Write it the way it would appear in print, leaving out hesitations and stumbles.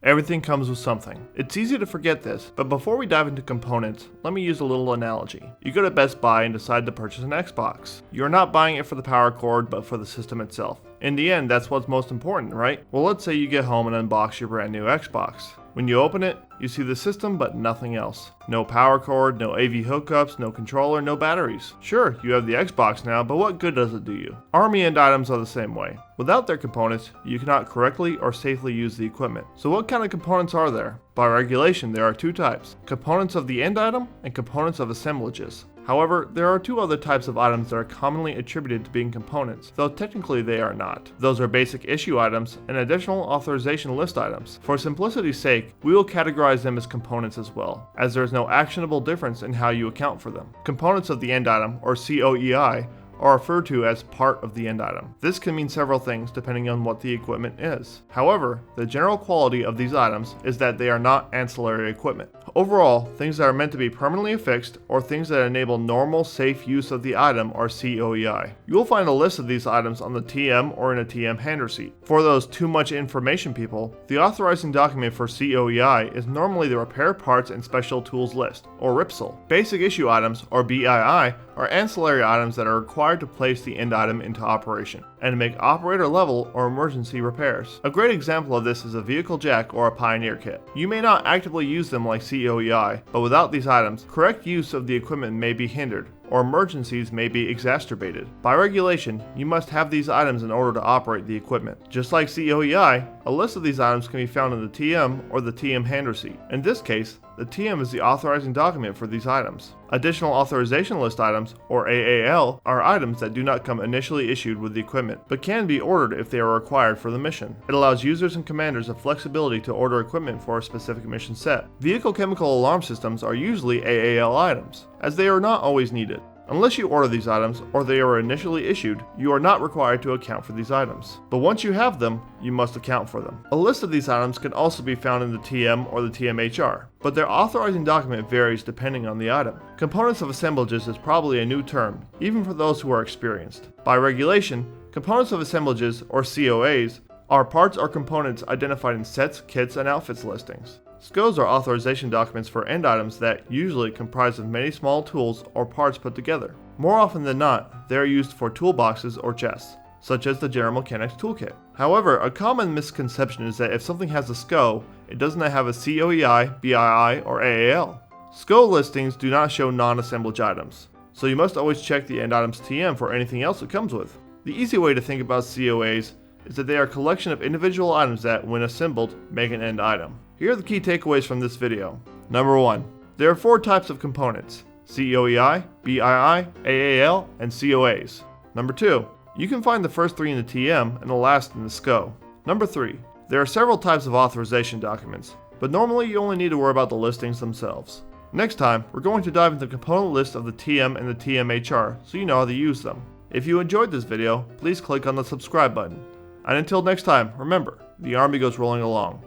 Everything comes with something. It's easy to forget this, but before we dive into components, let me use a little analogy. You go to Best Buy and decide to purchase an Xbox. You're not buying it for the power cord, but for the system itself. In the end, that's what's most important, right? Well, let's say you get home and unbox your brand new Xbox. When you open it, you see the system but nothing else. No power cord, no AV hookups, no controller, no batteries. Sure, you have the Xbox now, but what good does it do you? Army end items are the same way. Without their components, you cannot correctly or safely use the equipment. So what kind of components are there? By regulation, there are two types: components of the end item and components of assemblages. However, there are two other types of items that are commonly attributed to being components, though technically they are not. Those are basic issue items and additional authorization list items. For simplicity's sake, we will categorize them as components as well, as there is no actionable difference in how you account for them. Components of the end item, or COEI, are referred to as part of the end item. This can mean several things depending on what the equipment is. However, the general quality of these items is that they are not ancillary equipment. Overall, things that are meant to be permanently affixed or things that enable normal, safe use of the item are COEI. You will find a list of these items on the TM or in a TM hand receipt. For those too much information people, the authorizing document for COEI is normally the Repair Parts and Special Tools List, or RIPSL. Basic issue items, or BII, are ancillary items that are required to place the end item into operation and to make operator level or emergency repairs. A great example of this is a vehicle jack or a Pioneer kit. You may not actively use them like COEI, but without these items, correct use of the equipment may be hindered, or emergencies may be exacerbated. By regulation, you must have these items in order to operate the equipment. Just like COEI, a list of these items can be found in the TM or the TM hand receipt. In this case, the TM is the authorizing document for these items. Additional authorization list items, or AAL, are items that do not come initially issued with the equipment, but can be ordered if they are required for the mission. It allows users and commanders the flexibility to order equipment for a specific mission set. Vehicle chemical alarm systems are usually AAL items, as they are not always needed. Unless you order these items or they are initially issued, you are not required to account for these items. But once you have them, you must account for them. A list of these items can also be found in the TM or the TMHR, but their authorizing document varies depending on the item. Components of assemblages is probably a new term, even for those who are experienced. By regulation, components of assemblages, or COAs, are parts or components identified in sets, kits, and outfits listings. SCOs are authorization documents for end items that usually comprise of many small tools or parts put together. More often than not, they are used for toolboxes or chests, such as the General Mechanics Toolkit. However, a common misconception is that if something has a SCO, it does not have a COEI, BII, or AAL. SCO listings do not show non-assemblage items, so you must always check the end item's TM for anything else it comes with. The easy way to think about COAs is that they are a collection of individual items that, when assembled, make an end item. Here are the key takeaways from this video. Number 1. There are 4 types of components: COEI, BII, AAL, and COAs. Number 2. You can find the first 3 in the TM and the last in the SCO. Number 3. There are several types of authorization documents, but normally you only need to worry about the listings themselves. Next time, we're going to dive into the component list of the TM and the TMHR so you know how to use them. If you enjoyed this video, please click on the subscribe button. And until next time, remember, the Army goes rolling along.